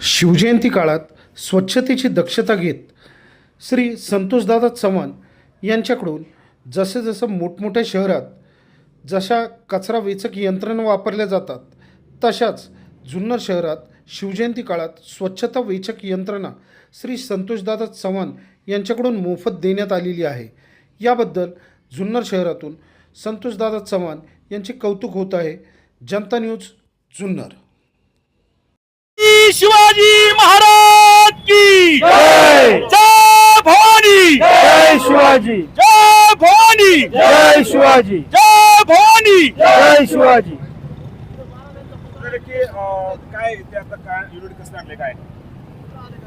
शिवजयंती काळात स्वच्छतेची दक्षता घेत श्री संतोषदादा चव्हाण यांच्याकडून जसं मोठमोठ्या शहरात जशा कचरा वेचक यंत्रणा वापरल्या जातात तशाच जुन्नर शहरात शिवजयंती काळात स्वच्छता वेचक यंत्रणा श्री संतोषदादा चव्हाण यांच्याकडून मोफत देण्यात आलेली आहे। याबद्दल जुन्नर शहरातून संतोषदादा चव्हाण यांचे कौतुक होत आहे। जनता न्यूज जुन्नर। शिवाजी महाराज की जय जय भवानी, जय शिवाजी, जय भवानी, जय शिवाजी, जय भवानी, जय शिवाजी। काय ते आता काय युनिट कसं आणले काय?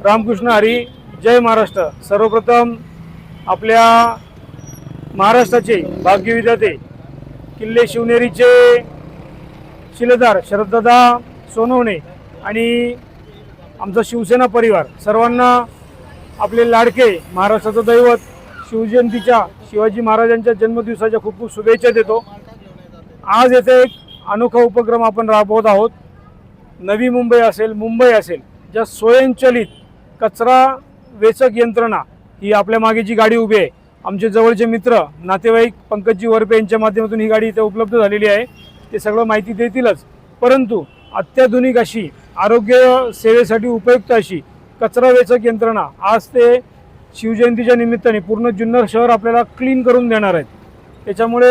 रामकृष्ण हरी, जय महाराष्ट्र। सर्वप्रथम आपल्या महाराष्ट्राचे भाग्यविधाते किल्ले शिवनेरीचे शिलेदार शरददादा सोनवणे आणि आमचा शिवसेना परिवार सर्वांना आपले लाडके महाराष्ट्राचं दैवत शिवजयंतीच्या शिवाजी महाराजांच्या जन्मदिवसाच्या खूप खूप शुभेच्छा देतो। आज येथे एक अनोखा उपक्रम आपण राबवत आहोत। नवी मुंबई असेल, मुंबई असेल, ज्या स्वयंचलित कचरा वेचक यंत्रणा ही आपल्या मागे जी गाडी उभी आहे, आमचे जवळचे मित्र नातेवाईक पंकजी वरपे यांच्या माध्यमातून ही गाडी इथे उपलब्ध झालेली आहे। ते सगळं माहिती देतीलच, परंतु अत्याधुनिक अशी आरोग्य सेवेसाठी उपयुक्त अशी कचरा वेचक यंत्रणा आज ते शिवजयंतीच्या निमित्ताने पूर्ण जुन्नर शहर आपल्याला क्लीन करून देणार आहेत। त्याच्यामुळे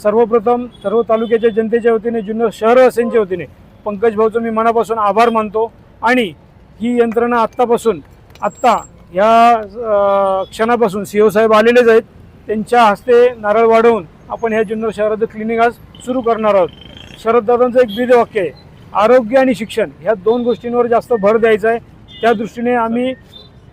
सर्वप्रथम सर्व तालुक्याच्या जनतेच्या वतीने, जुन्नर शहरवासीयांच्या वतीने पंकज भाऊचं मी मनापासून आभार मानतो। आणि ही यंत्रणा आत्ता या क्षणापासून सीओ साहेब आलेलेच आहेत, त्यांच्या हस्ते नारळ वाढवून आपण ह्या जुन्नर शहराचं क्लिनिंग आज सुरू करणार आहोत। शरददादांचं एक ब्रीद वाक्य आहे, आरोग्य आणि शिक्षण ह्या दोन गोष्टींवर जास्त भर द्यायचा आहे। त्या दृष्टीने आम्ही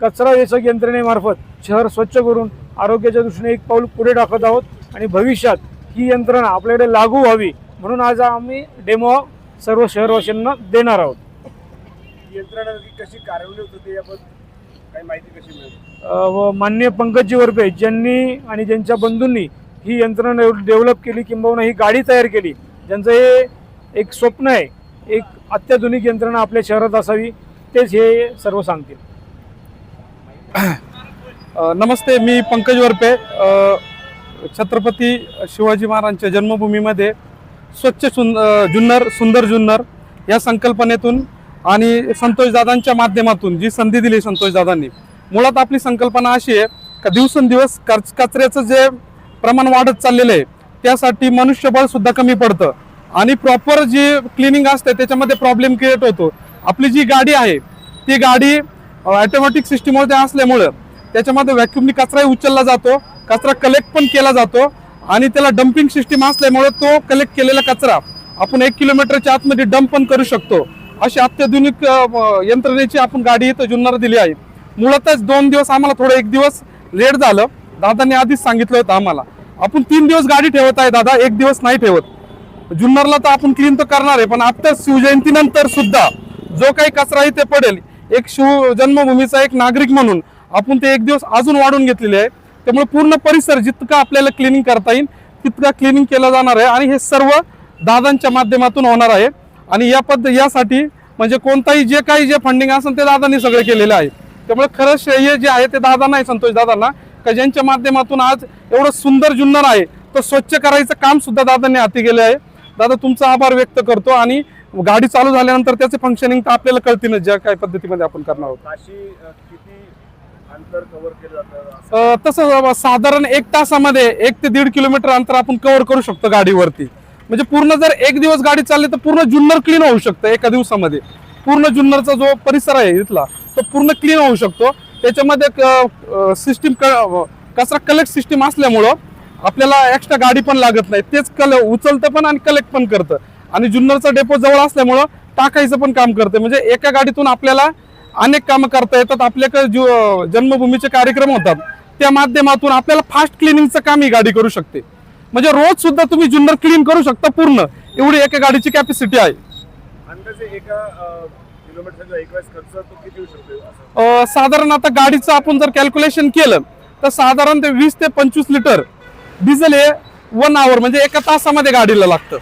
कचरा वेचक यंत्रणेमार्फत शहर स्वच्छ करून आरोग्याच्या दृष्टीने एक पाऊल पुढे टाकत आहोत आणि भविष्यात ही यंत्रणा आपल्याकडे लागू व्हावी म्हणून आज आम्ही डेमो सर्व शहरवासियांना देणार आहोत। यंत्रणा कशी कार्यान्वित होते याबद्दल काही माहिती कशी मिळेल? माननीय पंकजी वरपे ज्यांनी आणि ज्यांच्या बंधूंनी ही यंत्रणा डेव्हलप केली, किंबहुना ही गाडी तयार केली, ज्यांचं हे एक स्वप्न आहे, एक अत्याधुनिक यंत्रणा आपल्या शहरात असावी, तेच हे सर्व सांगतील। नमस्ते, मी पंकज वरपे। छत्रपती शिवाजी महाराजांच्या जन्मभूमीमध्ये स्वच्छ जुन्नर सुंदर जुन्नर या संकल्पनेतून आणि संतोषदादांच्या माध्यमातून जी संधी दिली संतोषदादांनी, मुळात आपली संकल्पना अशी आहे का दिवसेंदिवस कचऱ्याचं जे प्रमाण वाढत चाललेलं आहे त्यासाठी मनुष्यबळ सुद्धा कमी पडतं आणि प्रॉपर जी क्लिनिंग असते त्याच्यामध्ये प्रॉब्लेम क्रिएट होतो। आपली जी गाडी आहे ती गाडी ऑटोमॅटिक सिस्टीममध्ये असल्यामुळं त्याच्यामध्ये व्हॅक्युमनी कचराही उचलला जातो, कचरा कलेक्ट पण केला जातो आणि त्याला डम्पिंग सिस्टीम असल्यामुळे तो कलेक्ट केलेला कचरा आपण 1 किलोमीटरच्या आतमध्ये डंप पण करू शकतो। अशी अत्याधुनिक यंत्रणेची आपण गाडी इथं जुन्नर दिली आहे। मुळातच 2 दिवस आम्हाला थोडं 1 दिवस लेट झालं, दादांनी आधीच सांगितलं होतं आम्हाला। आपण 3 दिवस गाडी ठेवत आहे दादा, 1 दिवस नाही ठेवत। जुन्नरला तर आपण क्लीन तर करणार आहे, पण आता शिवजयंतीनंतर सुद्धा जो काही कचरा इथे पडेल, एक शिव जन्मभूमीचा एक नागरिक म्हणून आपण ते 1 दिवस अजून वाढून घेतलेले आहे। त्यामुळे पूर्ण परिसर जितकं आपल्याला क्लिनिंग करता येईल तितकं क्लिनिंग केलं जाणार आहे आणि हे सर्व दादांच्या माध्यमातून होणार आहे। आणि यासाठी म्हणजे कोणताही जे फंडिंग असेल ते दादांनी सगळं केलेलं आहे। त्यामुळे खरं श्रेय जे आहे ते दादांना आहे, संतोष दादांना, का ज्यांच्या माध्यमातून आज एवढं सुंदर जुन्नर आहे तो स्वच्छ करायचं काम सुद्धा दादांनी हाती गेले आहे। दादा तुमचा आभार व्यक्त करतो आणि गाडी चालू झाल्यानंतर त्याचे फंक्शनिंग तर आपल्याला कळतीलच ज्या काही पद्धतीमध्ये आपण करणार आहोत। अशी किती अंतर कव्हर केलं जातं? तसं साधारण 1 तासामध्ये 1 ते 1.5 किलोमीटर अंतर आपण कव्हर करू शकतो गाडीवरती। म्हणजे पूर्ण जर 1 दिवस गाडी चालली तर पूर्ण जुन्नर क्लीन होऊ शकतं एका दिवसामध्ये। पूर्ण जुन्नरचा जो परिसर आहे इथला तो पूर्ण क्लीन होऊ शकतो। त्याच्यामध्ये सिस्टीम कचरा कलेक्ट सिस्टीम असल्यामुळं आपल्याला एक्स्ट्रा गाडी पण लागत नाही, तेच उचलतं पण आणि कलेक्ट पण करतं आणि जुन्नरचा डेपो जवळ असल्यामुळं टाकायचं पण काम करतं। म्हणजे एका गाडीतून आपल्याला अनेक कामं करता येतात। आपल्याकडे जन्मभूमीचे कार्यक्रम होतात त्या माध्यमातून आपल्याला फास्ट क्लिनिंगचं काम ही गाडी करू शकते। म्हणजे रोज सुद्धा तुम्ही जुन्नर क्लीन करू शकता पूर्ण, एवढी एका गाडीची कॅपॅसिटी आहे। अंदाजे एका किलोमीटरचा एक वेळेस खर्च तो किती होऊ शकतो? साधारण आता गाडीचं आपण जर कॅल्क्युलेशन केलं तर साधारण ते 20 ते 25 लिटर डिझेल हे 1 आवर म्हणजे एका तासामध्ये गाडीला लागतं।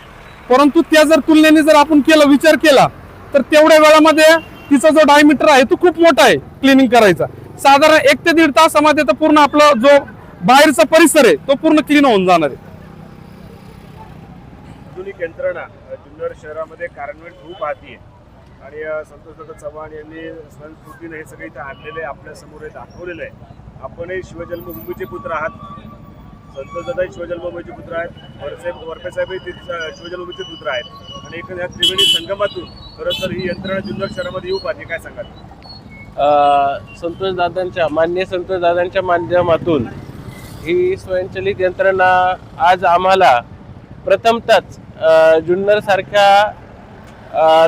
परंतु त्या जर तुलनेने जर आपण विचार केला तर तेवढ्या वेळामध्ये तिचा जो डायमीटर आहे तो खूप मोठा आहे क्लिनिंग करायचा. साधारण 1 ते 1.5 तासामध्ये तर पूर्ण आपलं जो बाहेरचा परिसर आहे तो पूर्ण क्लीन होऊन जाणार आहे. आधुनिक यंत्रणा जुन्नर शहरामध्ये कार्यान्वित होऊ पाहतीये आणि संतोषदादा चव्हाण यांनी स्वयंस्फूर्तीने हे सगळे इथं आणलेले आपल्या समोर हे दाखवलेलं आहे. आपणही शिवजन्मभूमीचे पुत्र आहात, संतोषदादा शिवजन्मभूमीचे पुत्र आहेत, वरपेसाहेबही शिवजन्मभूमीचे पुत्र आहेत आणि एकूण ह्या त्रिवेणी संगमातून खरं तर ही यंत्रणा जुन्नर शहरामध्ये येऊ पाहते. काय सांगाल? माननीय संतोषदादांच्या माध्यमातून ही स्वयंचलित यंत्रणा आज आम्हाला प्रथमतःच जुन्नर सारख्या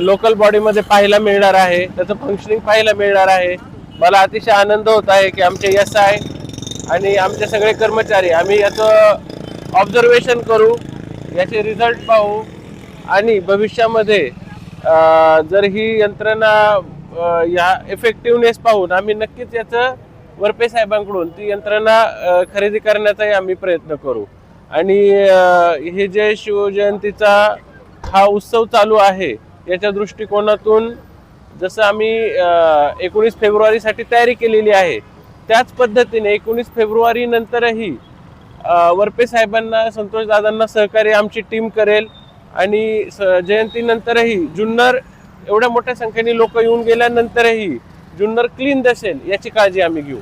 लोकल बॉडीमध्ये पाहायला मिळणार आहे, त्याचं फंक्शनिंग पाहायला मिळणार आहे. मला अतिशय आनंद होत आहे की आमचे SI आणि आमचे सगळे कर्मचारी आम्ही याचं ऑब्झर्वेशन करू, याचे रिझल्ट पाहू आणि भविष्यामध्ये जर ही यंत्रणा या इफेक्टिव्हनेस पाहून आम्ही नक्कीच याचं वरपे साहेबांकडून ती यंत्रणा खरेदी करण्याचाही आम्ही प्रयत्न करू. आणि हे जे शिवजयंतीचा हा उत्सव चालू आहे याच्या दृष्टिकोनातून जसं आम्ही 19 फेब्रुवारीसाठी तयारी केलेली आहे त्याच पद्धतीने 19 फेब्रुवारी नंतरही वरपे साहेबांना संतोषदादांना सहकार्य आमची टीम करेल आणि जयंतीनंतरही जुन्नर एवढ्या मोठ्या संख्येने लोक येऊन गेल्यानंतरही जुन्नर क्लीन दिसेल याची काळजी आम्ही घेऊ.